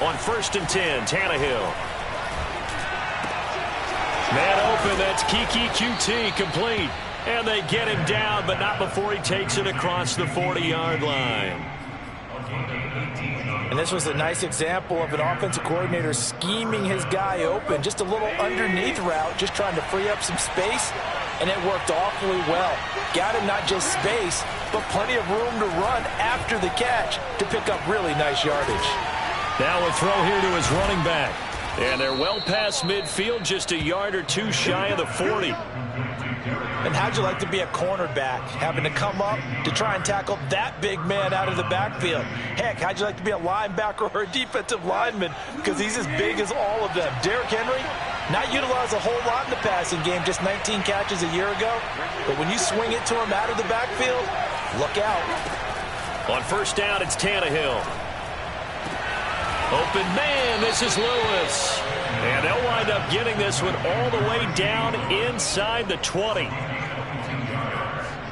On 1st and 10, Tannehill. Man open, that's Kiki QT complete. And they get him down, but not before he takes it across the 40-yard line. And this was a nice example of an offensive coordinator scheming his guy open. Just a little underneath route, just trying to free up some space, and it worked awfully well. Got him not just space, but plenty of room to run after the catch to pick up really nice yardage. Now a throw here to his running back. And they're well past midfield, just a yard or two shy of the 40. And how'd you like to be a cornerback, having to come up to try and tackle that big man out of the backfield? Heck, how'd you like to be a linebacker or a defensive lineman, because he's as big as all of them? Derrick Henry, not utilized a whole lot in the passing game, just 19 catches a year ago. But when you swing it to him out of the backfield, look out. On 1st down, it's Tannehill. Open man, this is Lewis. And they'll wind up getting this one all the way down inside the 20.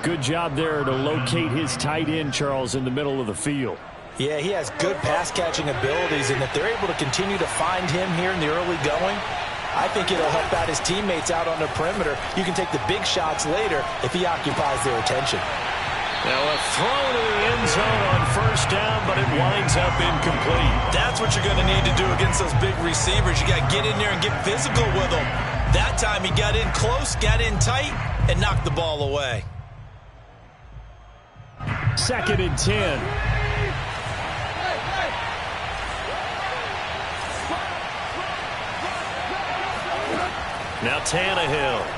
Good job there to locate his tight end, Charles, in the middle of the field. Yeah, he has good pass-catching abilities, and if they're able to continue to find him here in the early going, I think it'll help out his teammates out on the perimeter. You can take the big shots later if he occupies their attention. Now a throw to the end zone on 1st down, but it winds up incomplete. That's what you're going to need to do against those big receivers. You got to get in there and get physical with them. That time he got in close, got in tight, and knocked the ball away. 2nd and 10. Now Tannehill.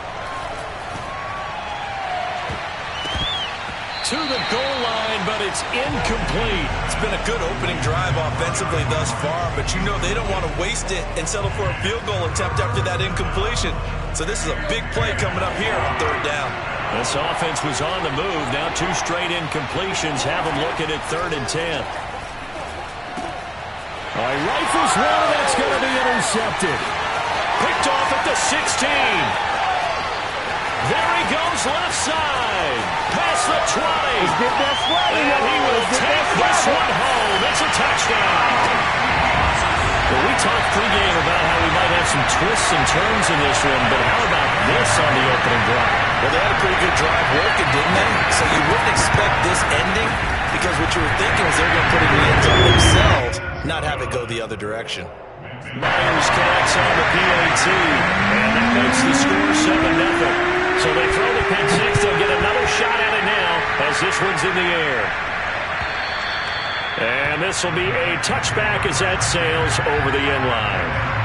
To the goal line, but it's incomplete. It's been a good opening drive offensively thus far, but you know they don't want to waste it and settle for a field goal attempt after that incompletion. So this is a big play coming up here on 3rd down. This offense was on the move. Now 2 straight incompletions have them looking at 3rd and 10. All right, rifles one, that's going to be intercepted. Picked off at the 16. There he goes left side. Past the 20. And he will take this one home. It's a touchdown. Well, we talked pregame about how we might have some twists and turns in this one, but how about this on the opening drive? Well, they had a pretty good drive working, didn't they? So you wouldn't expect this ending, because what you were thinking was they were going to put it in the end zone themselves, not have it go the other direction. Myers connects on the PAT, and that makes the score 7-0. So they throw the pick six. They'll get another shot at it now as this one's in the air. And this will be a touchback as that sails over the end line.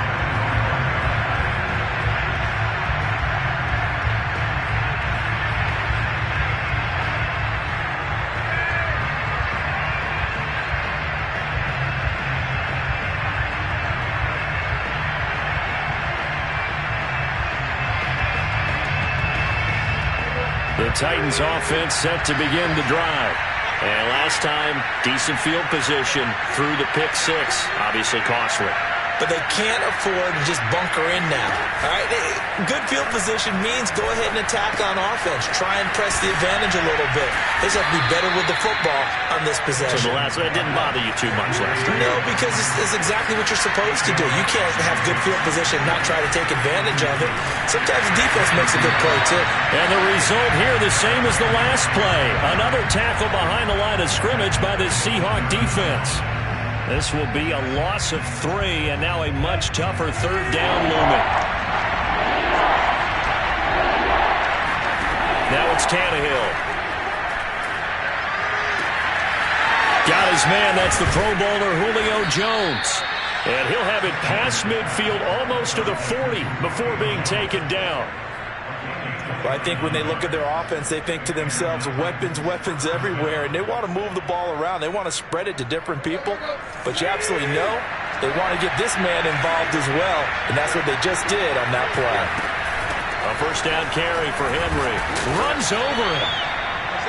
The Titans offense set to begin the drive. And last time, decent field position through the pick six. Obviously costly. But they can't afford to just bunker in now. All right, good field position means go ahead and attack on offense. Try and press the advantage a little bit. They just have to be better with the football on this possession. So that didn't bother you too much last time? No, because it's exactly what you're supposed to do. You can't have good field position and not try to take advantage of it. Sometimes the defense makes a good play, too. And the result here, the same as the last play. Another tackle behind the line of scrimmage by this Seahawk defense. This will be a loss of 3, and now a much tougher 3rd down looming. Now it's Tannehill. Got his man, that's the Pro Bowler Julio Jones. And he'll have it past midfield almost to the 40 before being taken down. Well, I think when they look at their offense, they think to themselves, weapons everywhere, and they want to move the ball around. They want to spread it to different people, but you absolutely know they want to get this man involved as well, and that's what they just did on that play. A 1st down carry for Henry. Runs over him.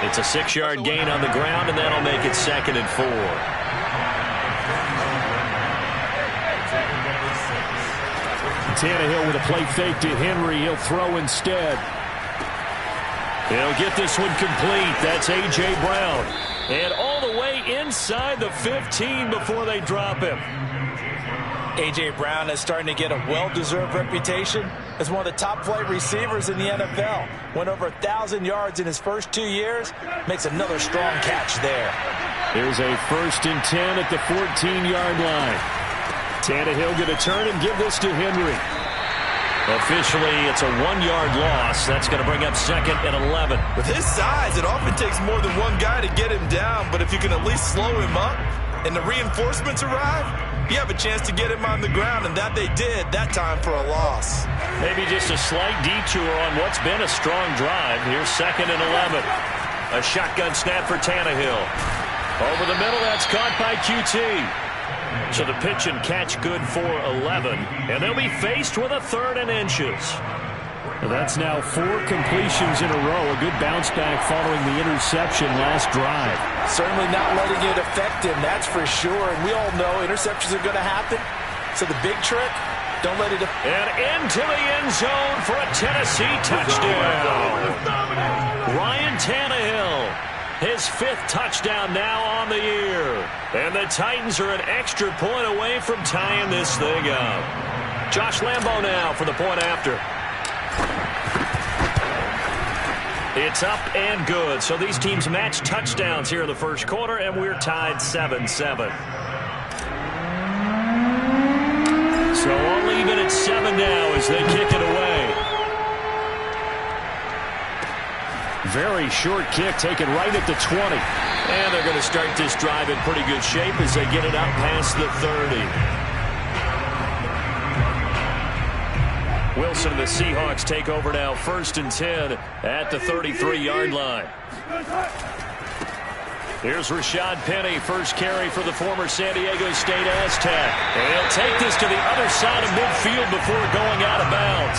It's a 6-yard gain on the ground, and that'll make it 2nd and 4. Tannehill with a play fake to Henry. He'll throw instead. He'll get this one complete. That's A.J. Brown. And all the way inside the 15 before they drop him. A.J. Brown is starting to get a well-deserved reputation as one of the top-flight receivers in the NFL. Went over 1,000 yards in his first 2 years. Makes another strong catch there. Here's a 1st and 10 at the 14-yard line. Tannehill going to turn and give this to Henry. Officially, it's a 1-yard loss. That's going to bring up 2nd and 11. With his size, it often takes more than one guy to get him down, but if you can at least slow him up and the reinforcements arrive, you have a chance to get him on the ground, and that they did that time for a loss. Maybe just a slight detour on what's been a strong drive. Here's 2nd and 11. A shotgun snap for Tannehill. Over the middle, that's caught by QT. So the pitch and catch good for 11, and they'll be faced with a 3rd and inches. Well, that's now 4 completions in a row. A good bounce back following the interception last drive. Certainly not letting it affect him, that's for sure. And we all know interceptions are going to happen. So the big trick, don't let it affect. And into the end zone for a Tennessee touchdown. Ryan Tannehill, his 5th touchdown now on the year. And the Titans are an extra point away from tying this thing up. Josh Lambo now for the point after. It's up and good. So these teams match touchdowns here in the first quarter, and we're tied 7-7. So only even at 7 now as they kick it away. Very short kick taken right at the 20. And they're going to start this drive in pretty good shape as they get it out past the 30. Wilson and the Seahawks take over now, 1st and 10 at the 33-yard line. Here's Rashad Penny, first carry for the former San Diego State Aztec. And he'll take this to the other side of midfield before going out of bounds.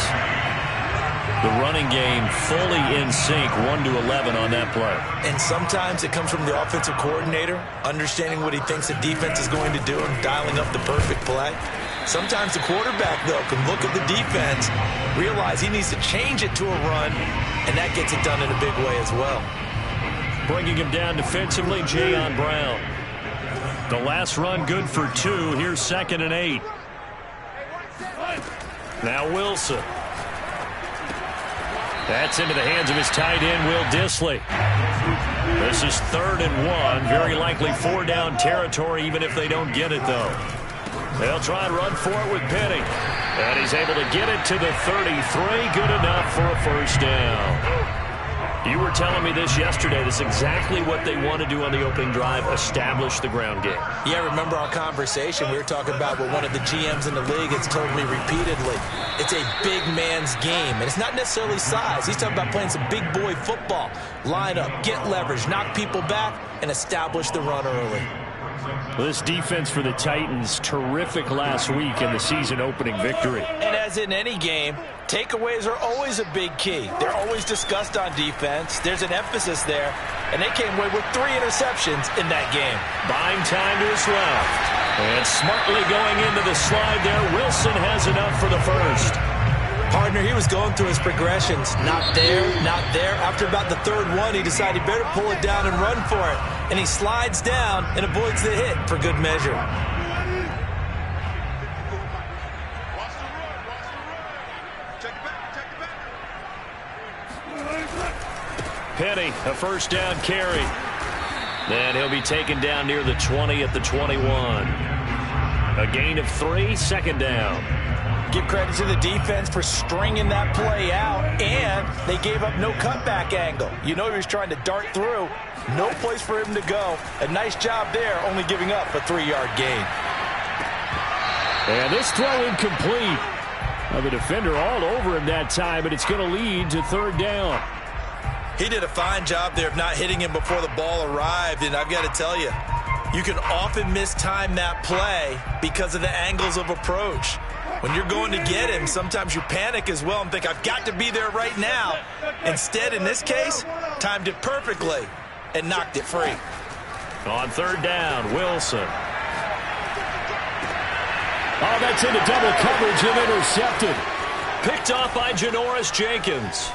The running game fully in sync, 1-11 on that play. And sometimes it comes from the offensive coordinator, understanding what he thinks the defense is going to do and dialing up the perfect play. Sometimes the quarterback, though, can look at the defense, realize he needs to change it to a run, and that gets it done in a big way as well. Bringing him down defensively, Jayon Brown. The last run good for 2. Here's 2nd and 8. Now Wilson. That's into the hands of his tight end, Will Dissly. This is 3rd and 1. Very likely 4-down territory, even if they don't get it, though. They'll try and run for it with Penny. And he's able to get it to the 33. Good enough for a 1st down. You were telling me this yesterday. This is exactly what they want to do on the opening drive, establish the ground game. Yeah, remember our conversation? We were talking about what one of the GMs in the league has told me repeatedly. It's a big man's game, and it's not necessarily size. He's talking about playing some big boy football. Line up, get leverage, knock people back, and establish the run early. Well, this defense for the Titans, terrific last week in the season-opening victory. And as in any game, takeaways are always a big key. They're always discussed on defense. There's an emphasis there, and they came away with 3 interceptions in that game. Buying time to his left. And smartly going into the slide there, Wilson has enough for the 1st. Partner, he was going through his progressions. Not there, not there. After about the 3rd one, he decided he better pull it down and run for it. And he slides down and avoids the hit for good measure. Penny, a 1st down carry. And he'll be taken down near the 20 at the 21. A gain of 3, 2nd down. Give credit to the defense for stringing that play out, and they gave up no cutback angle. You know he was trying to dart through. No place for him to go. A nice job there, only giving up a 3-yard gain. And this throw incomplete. Now the defender all over him that time, but it's going to lead to 3rd down. He did a fine job there of not hitting him before the ball arrived, and I've got to tell you, you can often mistime that play because of the angles of approach. When you're going to get him, sometimes you panic as well and think, I've got to be there right now. Instead, in this case, timed it perfectly and knocked it free. On 3rd down, Wilson. Oh, that's into double coverage and intercepted. Picked off by Janoris Jenkins.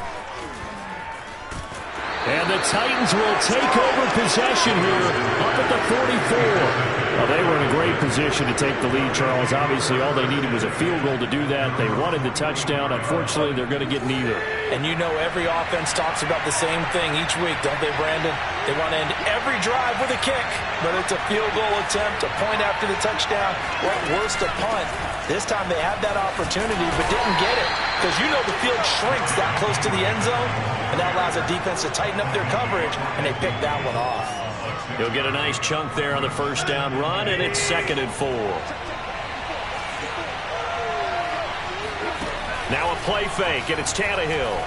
And the Titans will take over possession here up at the 44. Well, they were in a great position to take the lead, Charles. Obviously, all they needed was a field goal to do that. They wanted the touchdown. Unfortunately, they're going to get neither. And you know every offense talks about the same thing each week, don't they, Brandon? They want to end every drive with a kick, whether it's a field goal attempt, a point after the touchdown, or at worst, a punt. This time they had that opportunity but didn't get it because you know the field shrinks that close to the end zone, and that allows the defense to tighten up their coverage, and they picked that one off. He'll get a nice chunk there on the first down run, and it's 2nd and 4. Now a play fake, and it's Tannehill.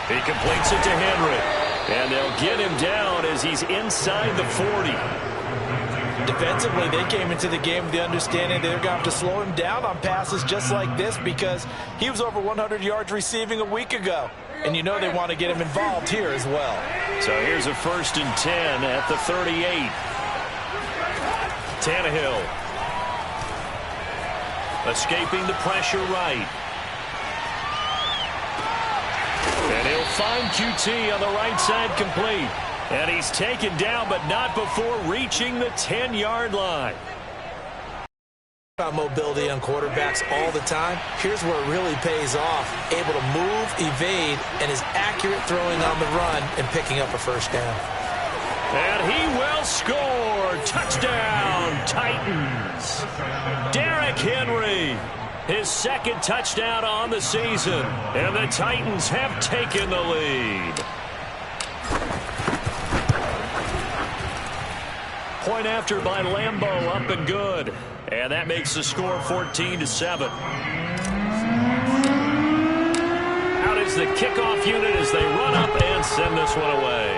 He completes it to Henry, and they'll get him down as he's inside the 40. Defensively, they came into the game with the understanding they're going to have to slow him down on passes just like this because he was over 100 yards receiving a week ago. And you know they want to get him involved here as well. So here's a 1st and 10 at the 38. Tannehill. Escaping the pressure right. And he'll find QT on the right side complete. And he's taken down, but not before reaching the 10-yard line. Mobility on quarterbacks all the time. Here's where it really pays off. Able to move, evade, and is accurate throwing on the run and picking up a first down. And he will score. Touchdown, Titans. Derrick Henry, his 2nd touchdown on the season. And the Titans have taken the lead. Point after by Lambeau, up and good. And that makes the score 14-7. Out is the kickoff unit as they run up and send this one away.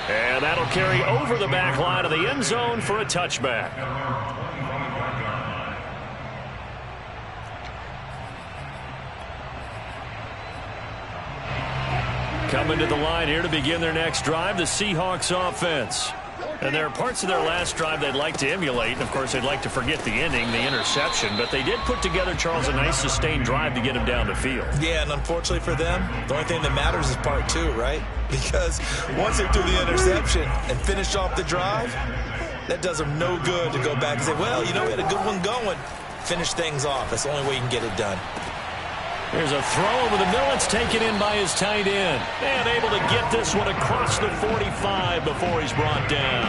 And that'll carry over the back line of the end zone for a touchback. Coming to the line here to begin their next drive, the Seahawks offense. And there are parts of their last drive they'd like to emulate. And, of course, they'd like to forget the ending, the interception. But they did put together, Charles, a nice sustained drive to get him down the field. Yeah, and unfortunately for them, the only thing that matters is part 2, right? Because once they do the interception and finish off the drive, that does them no good to go back and say, well, you know, we had a good one going. Finish things off. That's the only way you can get it done. There's a throw over the middle. It's taken in by his tight end. And able to get this one across the 45 before he's brought down.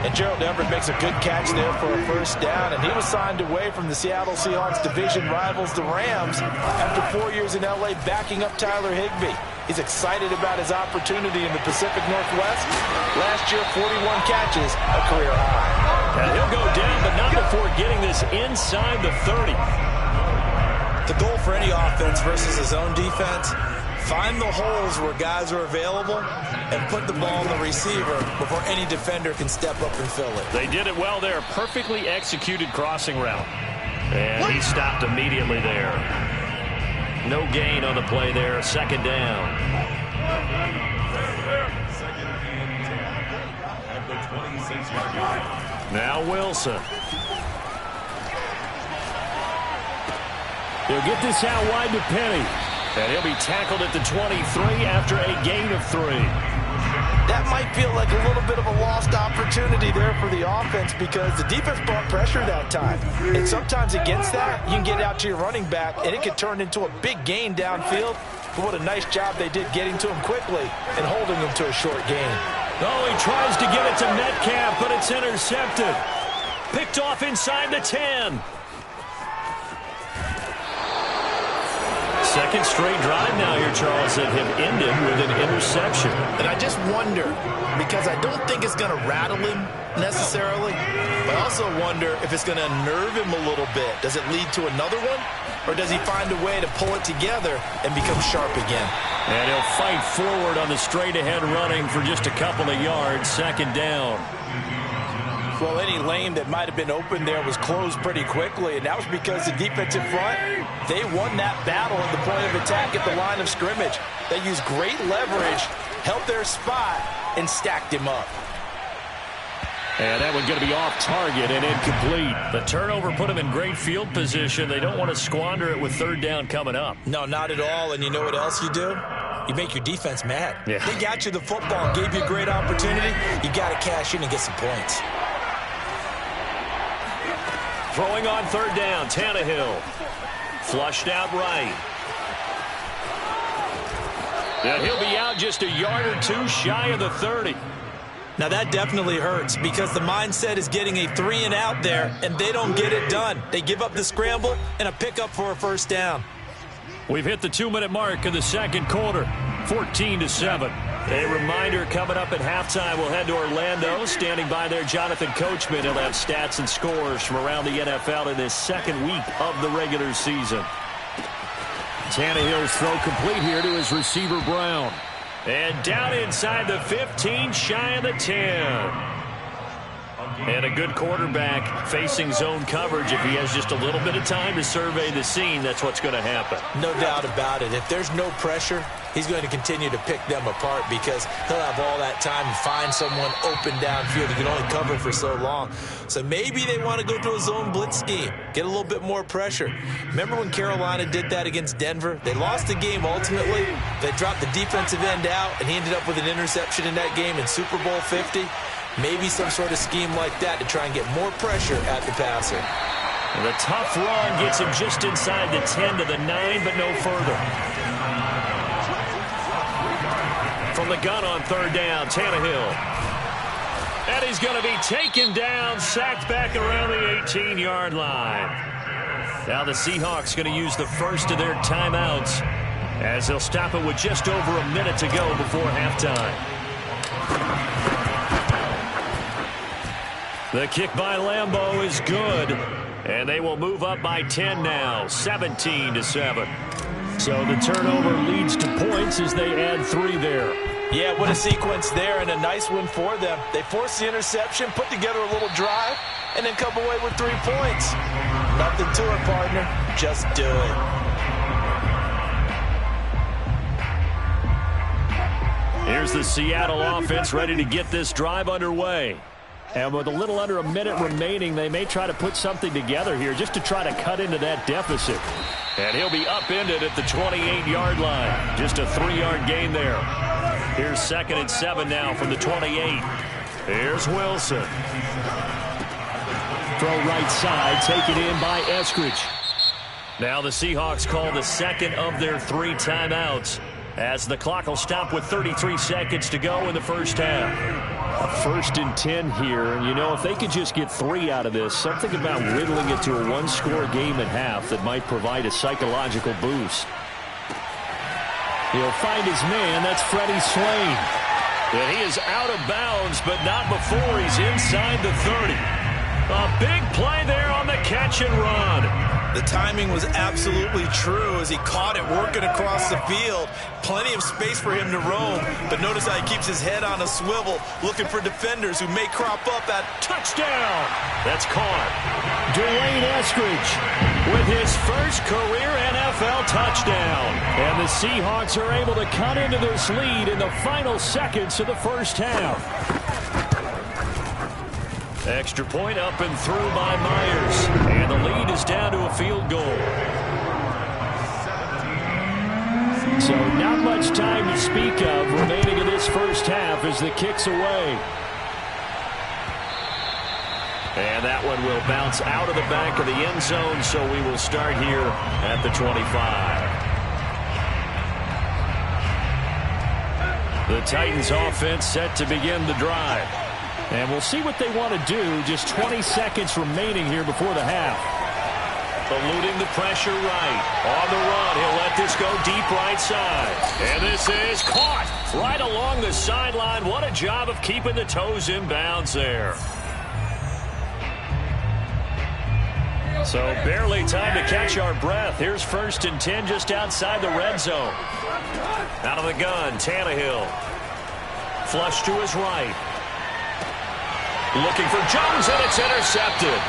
And Gerald Everett makes a good catch there for a first down. And he was signed away from the Seattle Seahawks division rivals, the Rams, after 4 years in L.A. backing up Tyler Higbee. He's excited about his opportunity in the Pacific Northwest. Last year, 41 catches, a career high. And he'll go down, but not before getting this inside the 30. The goal for any offense versus his own defense, find the holes where guys are available and put the ball in the receiver before any defender can step up and fill it. They did it well there. Perfectly executed crossing route. And he stopped immediately there. No gain on the play there. 2nd down. Now Wilson. He'll get this out wide to Penny. And he'll be tackled at the 23 after a gain of 3. That might feel like a little bit of a lost opportunity there for the offense because the defense brought pressure that time. And sometimes against that, you can get out to your running back, and it could turn into a big gain downfield. But what a nice job they did getting to him quickly and holding him to a short gain. Oh, he tries to get it to Metcalf, but it's intercepted. Picked off inside the 10. Second straight drive now here, Charles, that have ended with an interception. And I just wonder, because I don't think it's going to rattle him necessarily, but I also wonder if it's going to unnerve him a little bit. Does it lead to another one? Or does he find a way to pull it together and become sharp again? And he'll fight forward on the straight-ahead running for just a couple of yards. 2nd down. Well, any lane that might have been open there was closed pretty quickly, and that was because the defensive front, they won that battle at the point of attack at the line of scrimmage. They used great leverage, held their spot, and stacked him up. And that one going to be off target and incomplete. The turnover put them in great field position. They don't want to squander it with third down coming up. No, not at all. And you know what else you do? You make your defense mad. Yeah. They got you the football, gave you a great opportunity. You got to cash in and get some points. Throwing on third down, Tannehill. Flushed out right. And he'll be out just a yard or two shy of the 30. Now that definitely hurts because the mindset is getting a 3 and out there, and they don't get it done. They give up the scramble and a pickup for a first down. We've hit the 2-minute mark in the second quarter, 14-7. A reminder coming up at halftime, we'll head to Orlando. Standing by there, Jonathan Coachman. He'll have stats and scores from around the NFL in this second week of the regular season. Tannehill's throw complete here to his receiver, Brown. And down inside the 15, shy of the 10. And a good quarterback facing zone coverage. If he has just a little bit of time to survey the scene, that's what's going to happen. No doubt about it. If there's no pressure, he's going to continue to pick them apart because he'll have all that time to find someone open downfield. He can only cover for so long. So maybe they want to go to a zone blitz scheme, get a little bit more pressure. Remember when Carolina did that against Denver? They lost the game ultimately. They dropped the defensive end out, and he ended up with an interception in that game in Super Bowl 50. Maybe some sort of scheme like that to try and get more pressure at the passer. And the tough run gets him just inside the 10 to the 9, but no further. From the gun on third down, Tannehill. And he's going to be taken down, sacked back around the 18-yard line. Now the Seahawks going to use the first of their timeouts as they'll stop it with just over a minute to go before halftime. The kick by Lambeau is good, and they will move up by 10 now, 17-7. So the turnover leads to points as they add 3 there. Yeah, what a sequence there, and a nice win for them. They forced the interception, put together a little drive, and then come away with 3 points. Nothing to it, partner. Just do it. Here's the Seattle offense ready to get this drive underway. And with a little under a minute remaining, they may try to put something together here just to try to cut into that deficit. And he'll be upended at the 28-yard line. Just a 3-yard gain there. Here's 2nd and 7 now from the 28. Here's Wilson. Throw right side, taken in by Eskridge. Now the Seahawks call the second of their 3 timeouts as the clock will stop with 33 seconds to go in the first half. A 1st and 10 here, and you know, if they could just get 3 out of this, something about whittling it to a 1-score game at half that might provide a psychological boost. He'll find his man, that's Freddie Swain. And he is out of bounds, but not before he's inside the 30. A big play there on the catch and run. The timing was absolutely true as he caught it working across the field. Plenty of space for him to roam, but notice how he keeps his head on a swivel, looking for defenders who may crop up at touchdown. That's caught. Dwayne Eskridge with his first career NFL touchdown. And the Seahawks are able to cut into this lead in the final seconds of the first half. Extra point up and through by Myers. And the lead is down to a field goal. So not much time to speak of remaining in this first half as the kick's away. And that one will bounce out of the back of the end zone, so we will start here at the 25. The Titans offense set to begin the drive. And we'll see what they want to do. Just 20 seconds remaining here before the half. Eluding the pressure right. On the run, he'll let this go deep right side. And this is caught right along the sideline. What a job of keeping the toes in bounds there. So barely time to catch our breath. Here's 1st and 10 just outside the red zone. Out of the gun, Tannehill. Flush to his right. Looking for Jones, and it's intercepted.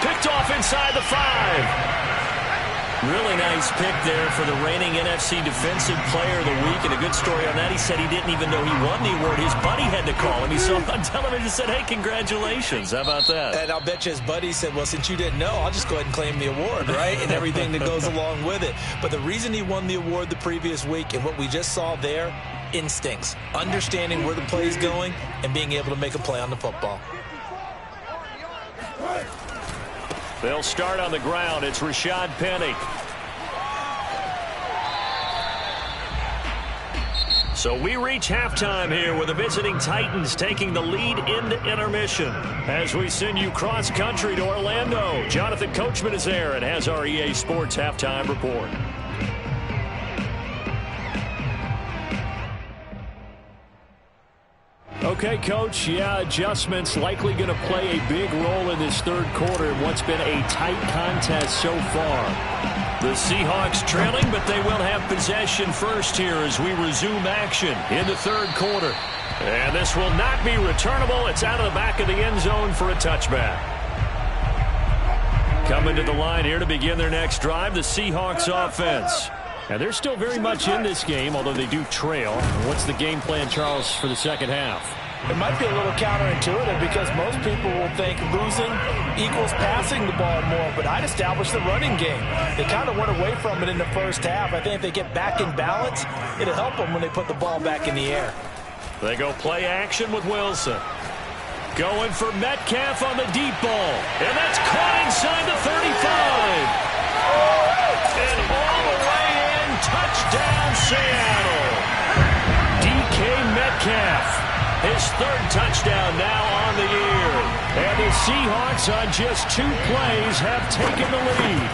Picked off inside the 5. Really nice pick there for the reigning NFC Defensive Player of the Week. And a good story on that, he said he didn't even know he won the award. His buddy had to call him. He saw him on television and said, hey, congratulations. How about that? And I'll bet you his buddy said, well, since you didn't know, I'll just go ahead and claim the award, right? And everything that goes along with it. But the reason he won the award the previous week and what we just saw there, instincts, understanding where the play is going and being able to make a play on the football. They'll start on the ground. It's Rashad Penny. So we reach halftime here with the visiting Titans taking the lead into intermission. As we send you cross-country to Orlando, Jonathan Coachman is there and has our EA Sports halftime report. Okay, Coach, adjustments likely going to play a big role in this third quarter in what's been a tight contest so far. The Seahawks trailing, but they will have possession first here as we resume action in the third quarter. And this will not be returnable. It's out of the back of the end zone for a touchback. Coming to the line here to begin their next drive, the Seahawks offense. And they're still very much in this game, although they do trail. What's the game plan, Charles, for the second half? It might be a little counterintuitive because most people will think losing equals passing the ball more, but I'd establish the running game. They kind of went away from it in the first half. I think if they get back in balance, it'll help them when they put the ball back in the air. They go play action with Wilson. Going for Metcalf on the deep ball. And that's caught inside the 35. And all the way in, touchdown Seattle. DK Metcalf. His third touchdown now on the year. And the Seahawks on just 2 plays have taken the lead.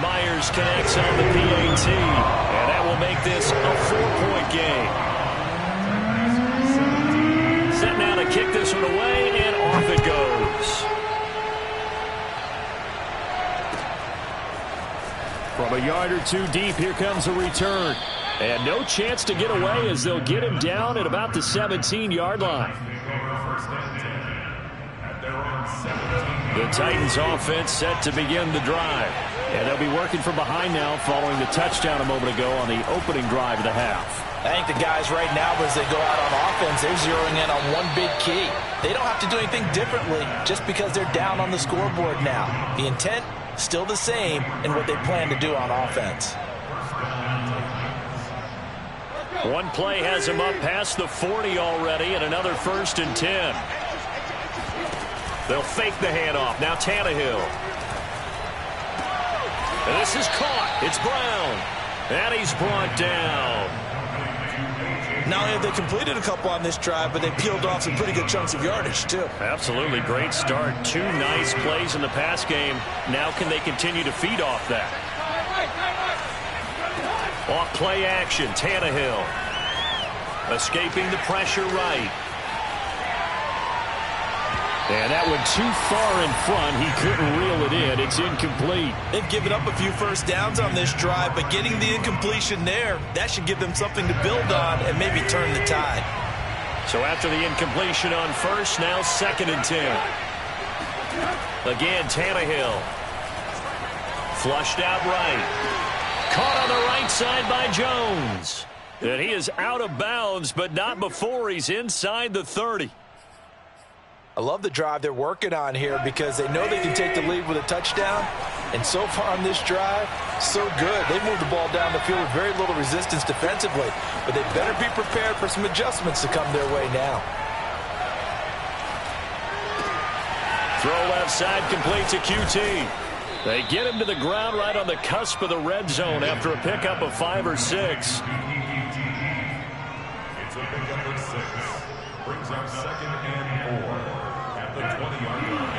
Myers connects on the PAT. And that will make this a 4-point game. Set now to kick this one away, and off it goes. From a yard or 2 deep, here comes a return. And no chance to get away as they'll get him down at about the 17-yard line. The Titans offense set to begin the drive. And they'll be working from behind now following the touchdown a moment ago on the opening drive of the half. I think the guys right now, as they go out on offense, they're zeroing in on one big key. They don't have to do anything differently just because they're down on the scoreboard now. The intent, still the same in what they plan to do on offense. One play has him up past the 40 already, and another 1st and 10. They'll fake the handoff. Now Tannehill. And this is caught. It's Brown. And he's brought down. Not only have they completed a couple on this drive, but they peeled off some pretty good chunks of yardage, too. Absolutely. Great start. 2 nice plays in the pass game. Now can they continue to feed off that? Off play action, Tannehill. Escaping the pressure right. And that one too far in front. He couldn't reel it in. It's incomplete. They've given up a few first downs on this drive, but getting the incompletion there, that should give them something to build on and maybe turn the tide. So after the incompletion on first, now 2nd and 10. Again, Tannehill. Flushed out right. Caught on the right side by Jones. And he is out of bounds, but not before he's inside the 30. I love the drive they're working on here because they know they can take the lead with a touchdown. And so far on this drive, so good. They've moved the ball down the field with very little resistance defensively. But they better be prepared for some adjustments to come their way now. Throw left side, complete to QT. They get him to the ground right on the cusp of the red zone after a pickup of 5 or 6. It's a pickup of 6. Brings up 2nd and 4 at the 20-yard line.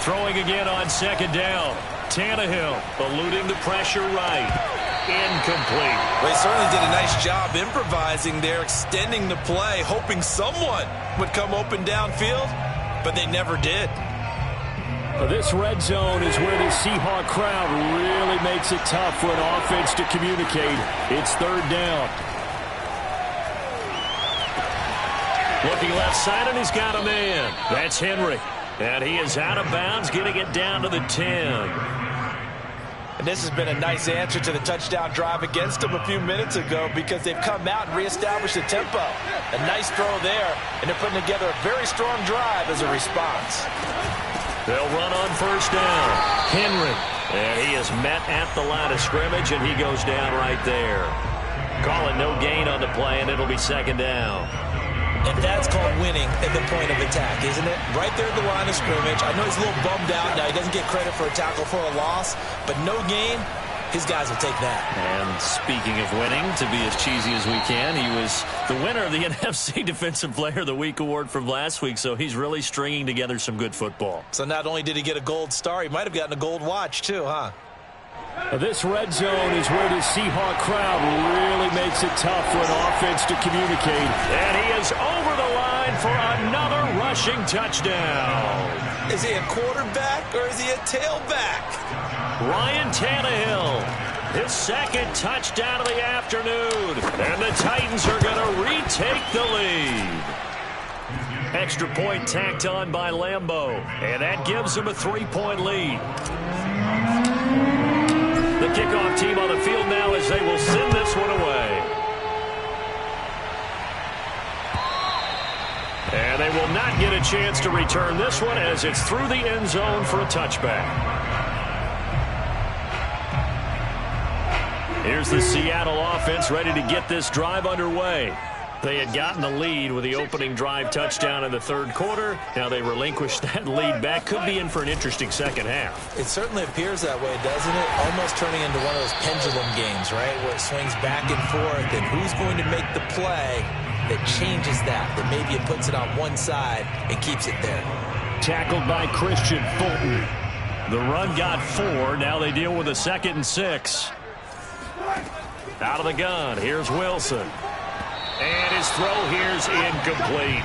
Throwing again on 2nd down. Tannehill eluding the pressure right. Incomplete. They certainly did a nice job improvising there, extending the play, hoping someone would come open downfield, but they never did. This red zone is where the Seahawk crowd really makes it tough for an offense to communicate. It's third down. Looking left side, and he's got a man. That's Henry. And he is out of bounds, getting it down to the 10. And this has been a nice answer to the touchdown drive against them a few minutes ago because they've come out and reestablished the tempo. A nice throw there, and they're putting together a very strong drive as a response. They'll run on first down. Henry. And he is met at the line of scrimmage, and he goes down right there. Call it no gain on the play, and it'll be second down. And that's called winning at the point of attack, isn't it? Right there at the line of scrimmage. I know he's a little bummed out now. He doesn't get credit for a tackle for a loss, but no gain, his guys will take that. And speaking of winning, to be as cheesy as we can, he was the winner of the NFC Defensive Player of the Week award from last week, so he's really stringing together some good football. So not only did he get a gold star, he might have gotten a gold watch too, huh? This red zone is where the Seahawk crowd really makes it tough for an offense to communicate. And he is over the line for another rushing touchdown. Is he a quarterback or is he a tailback? Ryan Tannehill, his second touchdown of the afternoon. And the Titans are going to retake the lead. Extra point tacked on by Lambeau. And that gives them a 3-point lead. The kickoff team on the field now as they will send this one away. And they will not get a chance to return this one as it's through the end zone for a touchback. Here's the Seattle offense ready to get this drive underway. They had gotten the lead with the opening drive touchdown in the third quarter. Now they relinquished that lead back. Could be in for an interesting second half. It certainly appears that way, doesn't it? Almost turning into one of those pendulum games, right? Where it swings back and forth, and who's going to make the play that changes that maybe it puts it on one side and keeps it there. Tackled by Christian Fulton. The run got 4. Now they deal with a 2nd and 6. Out of the gun. Here's Wilson. And his throw here's incomplete.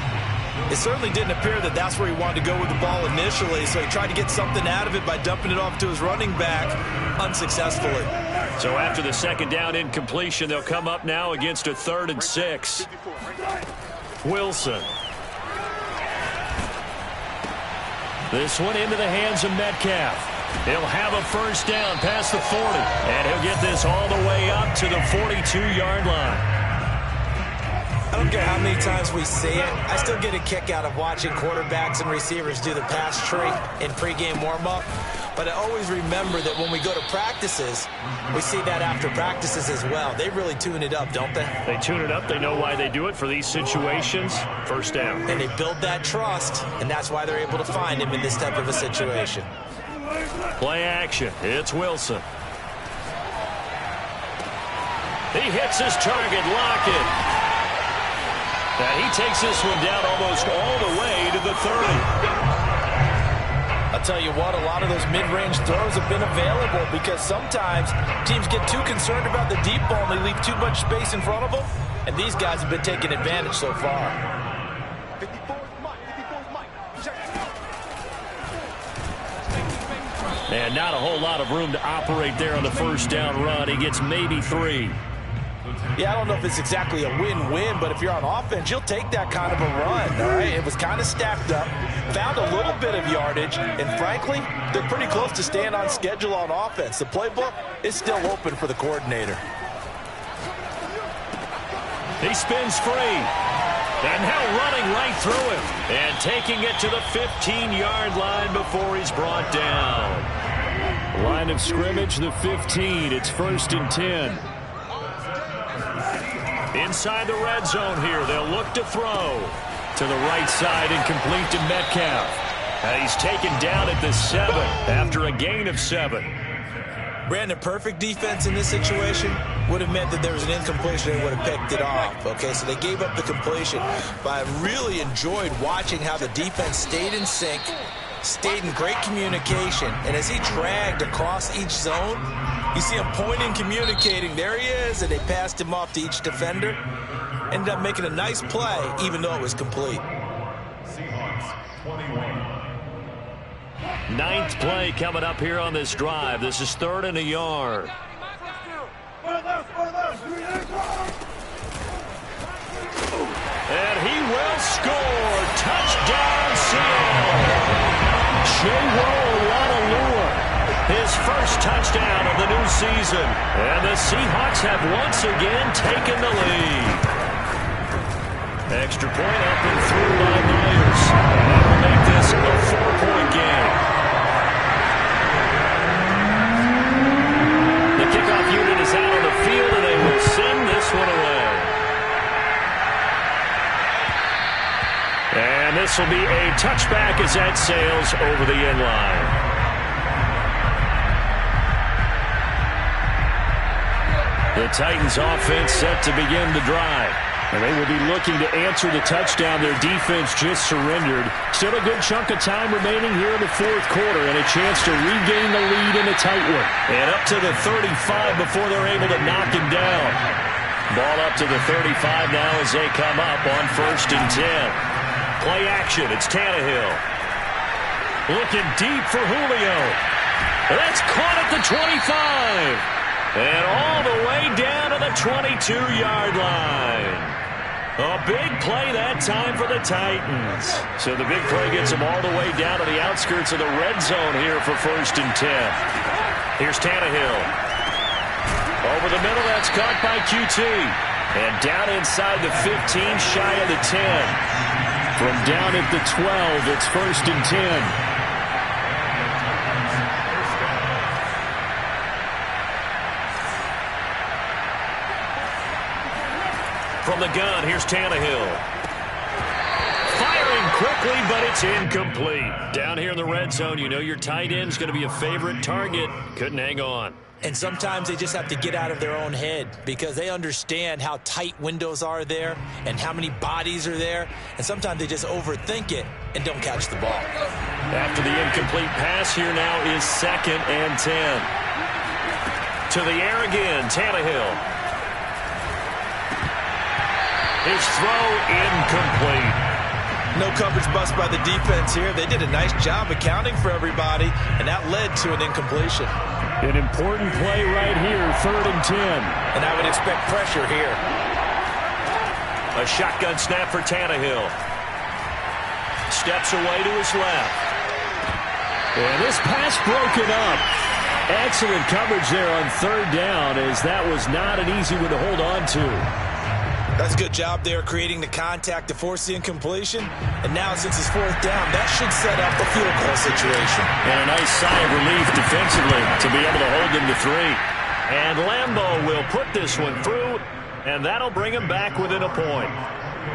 It certainly didn't appear that that's where he wanted to go with the ball initially, so he tried to get something out of it by dumping it off to his running back unsuccessfully. So after the second down incompletion, they'll come up now against a 3rd and 6. Wilson. This one into the hands of Metcalf. He'll have a first down past the 40, and he'll get this all the way up to the 42-yard line. I don't care how many times we see it. I still get a kick out of watching quarterbacks and receivers do the pass tree in pregame warm-up. But I always remember that when we go to practices, we see that after practices as well. They really tune it up, don't they? They tune it up. They know why they do it for these situations. First down. And they build that trust, and that's why they're able to find him in this type of a situation. Play action. It's Wilson. He hits his target. Lockett. And he takes this one down almost all the way to the 30. I'll tell you what, a lot of those mid-range throws have been available because sometimes teams get too concerned about the deep ball and they leave too much space in front of them. And these guys have been taking advantage so far. And not a whole lot of room to operate there on the first down run. He gets maybe 3. Yeah, I don't know if it's exactly a win-win, but if you're on offense, you'll take that kind of a run, all right? It was kind of stacked up, found a little bit of yardage, and frankly, they're pretty close to staying on schedule on offense. The playbook is still open for the coordinator. He spins free. And now running right through him. And taking it to the 15-yard line before he's brought down. Line of scrimmage, the 15. It's 1st and 10. Inside the red zone here, they'll look to throw. To the right side and complete to Metcalf. And he's taken down at the 7 after a gain of 7. Brandon, perfect defense in this situation would have meant that there was an incompletion and would have picked it off. Okay, so they gave up the completion. But I really enjoyed watching how the defense stayed in sync, stayed in great communication. And as he dragged across each zone, you see him pointing, communicating. There he is, and they passed him off to each defender. Ended up making a nice play, even though it was complete. Seahawks 21. Ninth play coming up here on this drive. This is 3rd and a yard. And he will score. Touchdown, Seattle. His first touchdown of the new season. And the Seahawks have once again taken the lead. Extra point up and through by Myers. And that will make this a 4-point game. The kickoff unit is out on the field, and they will send this one away. And this will be a touchback as that sails over the end line. The Titans offense set to begin the drive. And they will be looking to answer the touchdown their defense just surrendered. Still a good chunk of time remaining here in the 4th quarter and a chance to regain the lead in a tight one. And up to the 35 before they're able to knock him down. Ball up to the 35 now as they come up on 1st and 10. Play action. It's Tannehill. Looking deep for Julio. That's caught at the 25. And all the way down to the 22-yard line. A big play that time for the Titans. So the big play gets them all the way down to the outskirts of the red zone here for 1st and 10. Here's Tannehill. Over the middle, that's caught by QT. And down inside the 15, shy of the 10. From down at the 12, it's 1st and 10. From the gun, here's Tannehill. Firing quickly, but it's incomplete. Down here in the red zone, you know your tight end's going to be a favorite target. Couldn't hang on. And sometimes they just have to get out of their own head because they understand how tight windows are there and how many bodies are there. And sometimes they just overthink it and don't catch the ball. After the incomplete pass, here now is 2nd and 10. To the air again, Tannehill. His throw incomplete. No coverage bust by the defense here. They did a nice job accounting for everybody, and that led to an incompletion. An important play right here, 3rd and 10. And I would expect pressure here. A shotgun snap for Tannehill. Steps away to his left. And this pass broken up. Excellent coverage there on 3rd down, as that was not an easy one to hold on to. That's a good job there creating the contact to force the incompletion. And now since it's 4th down, that should set up a field goal situation. And a nice sigh of relief defensively to be able to hold them to 3. And Lambeau will put this one through, and that'll bring him back within a point.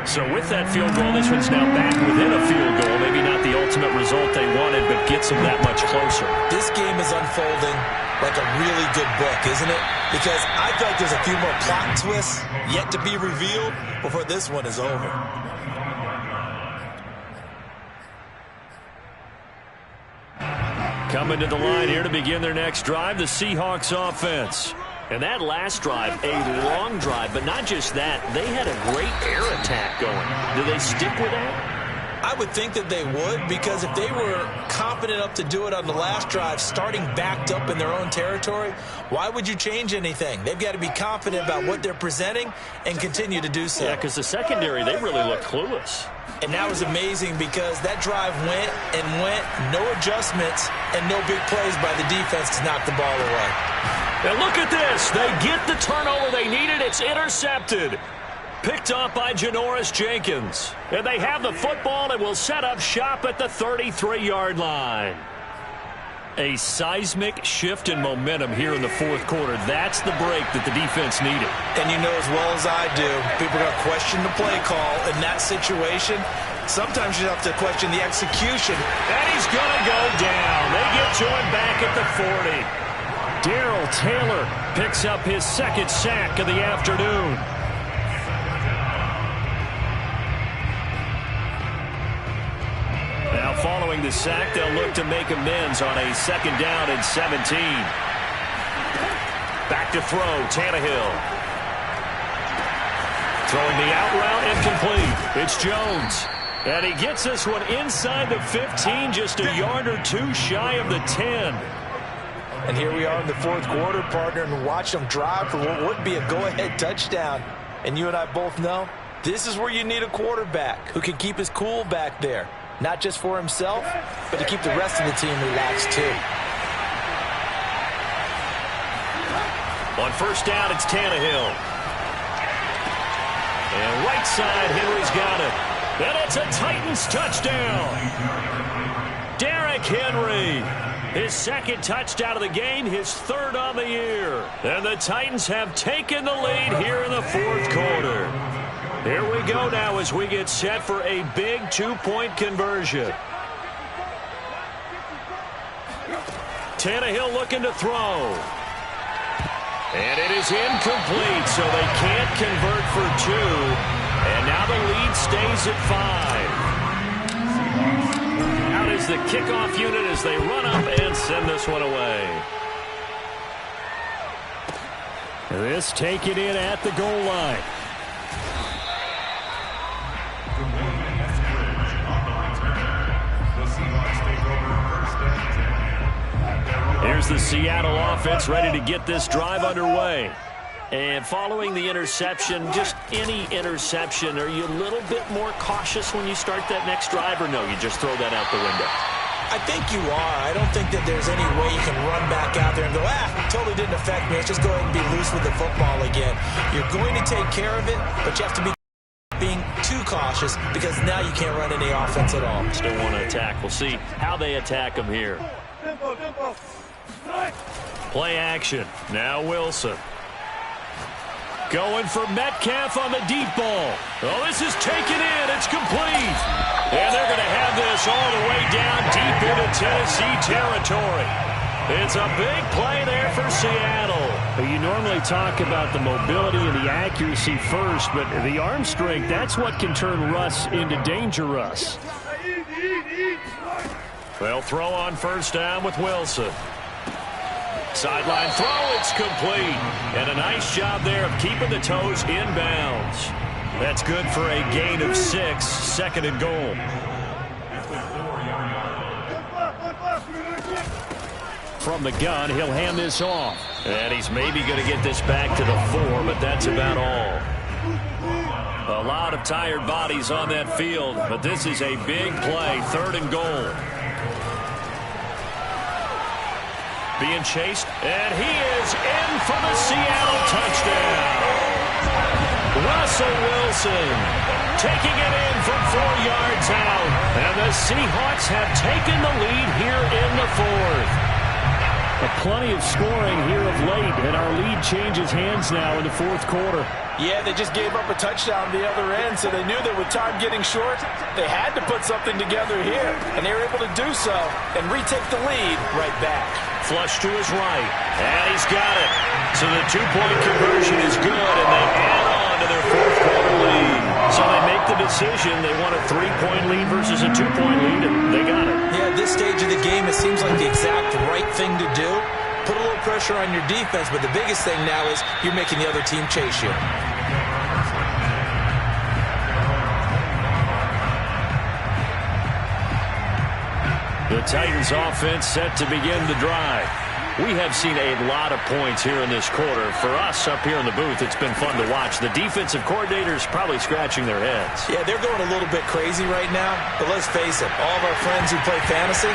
So with that field goal, this one's now back within a field goal. Maybe not the ultimate result they wanted, but gets them that much closer. This game is unfolding like a really good book, isn't it? Because I feel like there's a few more plot twists yet to be revealed before this one is over. Coming to the line here to begin their next drive, the Seahawks offense. And that last drive, a long drive, but not just that. They had a great air attack going. Do they stick with that? I would think that they would, because if they were confident enough to do it on the last drive, starting backed up in their own territory, why would you change anything? They've got to be confident about what they're presenting and continue to do so. Yeah, because the secondary, they really looked clueless. And that was amazing because that drive went and went, no adjustments, and no big plays by the defense to knock the ball away. And look at this. They get the turnover they needed. It's intercepted. Picked off by Janoris Jenkins. And they have the football and will set up shop at the 33-yard line. A seismic shift in momentum here in the 4th quarter. That's the break that the defense needed. And you know as well as I do, people are going to question the play call in that situation. Sometimes you have to question the execution. And he's going to go down. They get to him back at the 40. Darrell Taylor picks up his 2nd sack of the afternoon. Now following the sack, they'll look to make amends on a 2nd down and 17. Back to throw, Tannehill. Throwing the out route, incomplete. It's Jones. And he gets this one inside the 15, just a yard or two shy of the 10. And here we are in the fourth quarter, partner, and watch them drive for what would be a go-ahead touchdown. And you and I both know this is where you need a quarterback who can keep his cool back there. Not just for himself, but to keep the rest of the team relaxed too. On first down, it's Tannehill. And right side, Henry's got it. And it's a Titans touchdown. Derrick Henry. His second touchdown of the game, his third on the year. And the Titans have taken the lead here in the fourth quarter. Here we go now as we get set for a big two-point conversion. Tannehill looking to throw. And it is incomplete, so they can't convert for two. And now the lead stays at 5. Out is the kickoff unit as they run up and send this one away. This taken in at the goal line. Here's the Seattle offense ready to get this drive underway. And following the interception, just any interception, are you a little bit more cautious when you start that next drive, or no, you just throw that out the window? I think you are. I don't think that there's any way you can run back out there and go, totally didn't affect me. Let's just go ahead and be loose with the football again. You're going to take care of it, but you have to be being too cautious because now you can't run any offense at all. Still want to attack. We'll see how they attack them here. Play action. Now Wilson. Going for Metcalf on the deep ball. Oh, this is taken in. It's complete. And they're going to have this all the way down deep into Tennessee territory. It's a big play there for Seattle. You normally talk about the mobility and the accuracy first, but the arm strength, that's what can turn Russ into danger Russ. They'll throw on first down with Wilson. Sideline throw, it's complete. And a nice job there of keeping the toes inbounds. That's good for a gain of 6, second and goal. From the gun, he'll hand this off. And he's maybe going to get this back to the 4, but that's about all. A lot of tired bodies on that field, but this is a big play, third and goal. Being chased, and he is in for the Seattle touchdown. Russell Wilson taking it in from 4 yards out. And the Seahawks have taken the lead here in the fourth. Plenty of scoring here of late, and our lead changes hands now in the fourth quarter. Yeah, they just gave up a touchdown the other end, so they knew that with time getting short, they had to put something together here, and they were able to do so and retake the lead right back. Flush to his right, and he's got it. So the two-point conversion is good, and they add on to their fourth quarter lead. So they make the decision. They want a 3-point lead versus a 2-point lead, and they got it. Yeah, at this stage of the game, it seems like the exact right thing to do. Put a little pressure on your defense, but the biggest thing now is you're making the other team chase you. The Titans offense set to begin the drive. We have seen a lot of points here in this quarter. For us up here in the booth, it's been fun to watch. The defensive coordinators probably scratching their heads. Yeah, they're going a little bit crazy right now. But let's face it, all of our friends who play fantasy,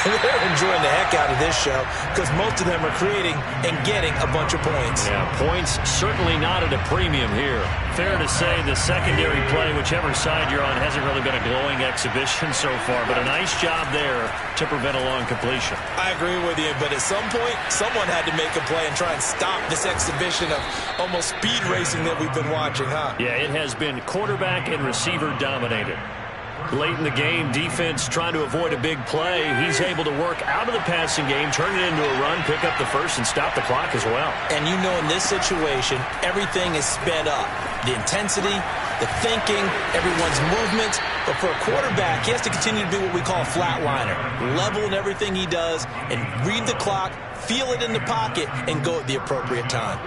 they're enjoying the heck out of this show because most of them are creating and getting a bunch of points. Yeah, points certainly not at a premium here. Fair to say the secondary play, whichever side you're on, hasn't really been a glowing exhibition so far, but a nice job there to prevent a long completion. I agree with you, but at some point, someone had to make a play and try and stop this exhibition of almost speed racing that we've been watching, huh? Yeah, it has been quarterback and receiver dominated. Late in the game, defense trying to avoid a big play. He's able to work out of the passing game, turn it into a run, pick up the first, and stop the clock as well. And you know in this situation, everything is sped up. The intensity, the thinking, everyone's movement. But for a quarterback, he has to continue to be what we call a flatliner. Level in everything he does and read the clock, feel it in the pocket, and go at the appropriate time.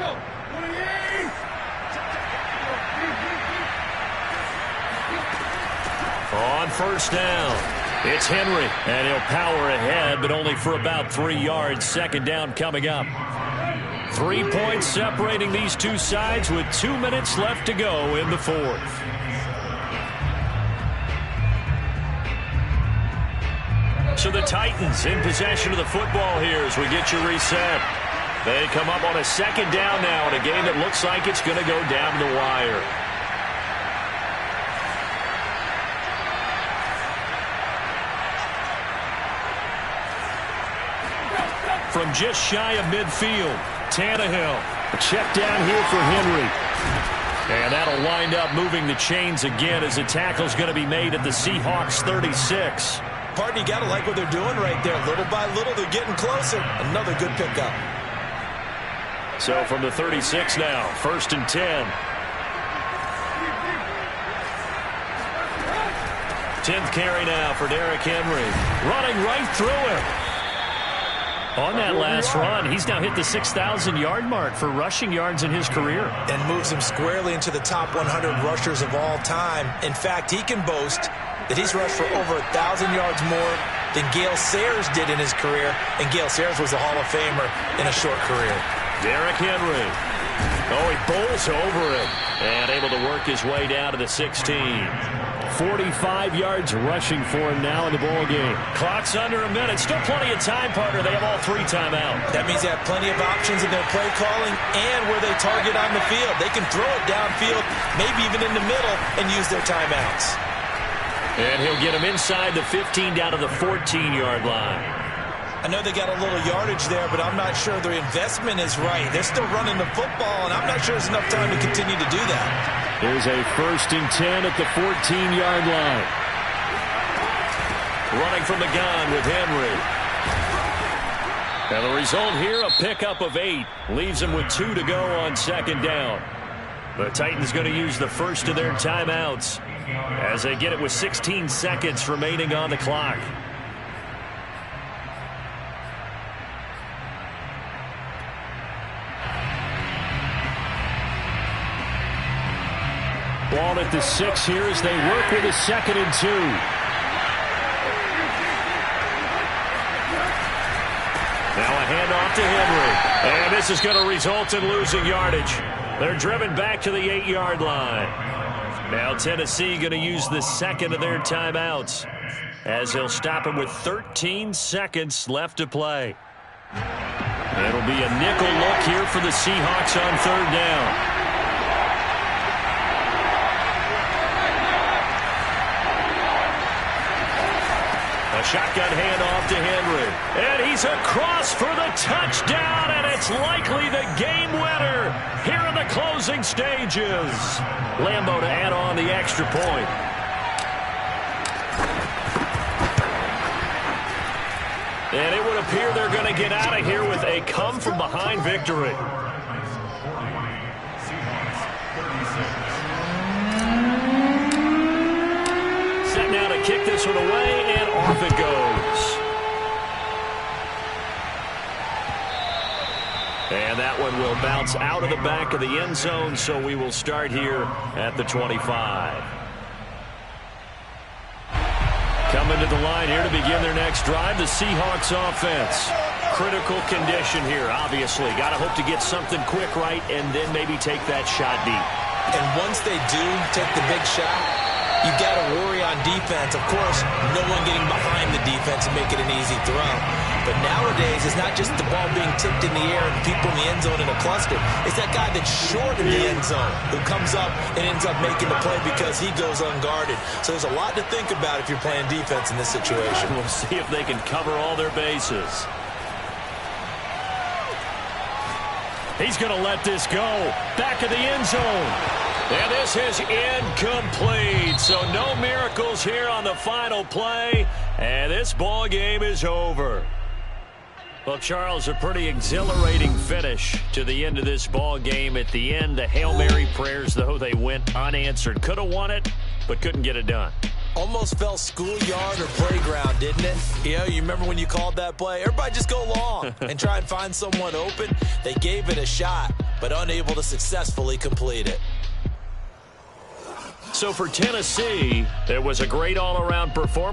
On first down, it's Henry, and he'll power ahead, but only for about 3 yards. Second down coming up. 3 points separating these two sides with 2 minutes left to go in the fourth. So the Titans in possession of the football here as we get you reset. They come up on a second down now in a game that looks like it's going to go down the wire. From just shy of midfield, Tannehill. A check down here for Henry. And that'll wind up moving the chains again as the tackle's going to be made at the Seahawks 36. Partner, you got to like what they're doing right there. Little by little, they're getting closer. Another good pickup. So from the 36 now, 1st and 10. 10th carry now for Derrick Henry. Running right through him. On that last run, he's now hit the 6,000-yard mark for rushing yards in his career. And moves him squarely into the top 100 rushers of all time. In fact, he can boast that he's rushed for over 1,000 yards more than Gale Sayers did in his career. And Gale Sayers was a Hall of Famer in a short career. Derrick Henry. Oh, he bowls over it. And able to work his way down to the 16. 45 yards rushing for him now in the ball game. Clock's under a minute. Still plenty of time, partner. They have all 3 timeouts. That means they have plenty of options in their play calling and where they target on the field. They can throw it downfield, maybe even in the middle, and use their timeouts. And he'll get him inside the 15 down to the 14-yard line. I know they got a little yardage there, but I'm not sure their investment is right. They're still running the football, and I'm not sure there's enough time to continue to do that. Here's a 1st and 10 at the 14-yard line. Running from the gun with Henry. And the result here, a pickup of 8. Leaves him with 2 to go on second down. The Titans going to use the first of their timeouts as they get it with 16 seconds remaining on the clock. Ball at the 6 here as they work with a 2nd and 2. Now a handoff to Henry. And this is going to result in losing yardage. They're driven back to the 8-yard line. Now Tennessee going to use the 2nd of their timeouts as they'll stop him with 13 seconds left to play. It'll be a nickel look here for the Seahawks on 3rd down. A shotgun handoff to Henry. And he's across for the touchdown, and it's likely the game winner here in the closing stages. Lambo to add on the extra point. And it would appear they're going to get out of here with a come-from-behind victory. Set now to kick this one away, and off it goes. And that one will bounce out of the back of the end zone, so we will start here at the 25. Coming to the line here to begin their next drive, the Seahawks offense. Critical condition here, obviously. Got to hope to get something quick right and then maybe take that shot deep. And once they do take the big shot, you've got to worry on defense. Of course, no one getting behind the defense and make it an easy throw. But nowadays, it's not just the ball being tipped in the air and people in the end zone in a cluster. It's that guy that's short in the end zone who comes up and ends up making the play because he goes unguarded. So there's a lot to think about if you're playing defense in this situation. We'll see if they can cover all their bases. He's going to let this go. Back of the end zone. And this is incomplete. So no miracles here on the final play. And this ball game is over. Well, Charles, a pretty exhilarating finish to the end of this ball game. At the end, the Hail Mary prayers, though, they went unanswered. Could have won it, but couldn't get it done. Almost felt schoolyard or playground, didn't it? You remember when you called that play? Everybody just go long and try and find someone open. They gave it a shot, but unable to successfully complete it. So for Tennessee, there was a great all-around performance.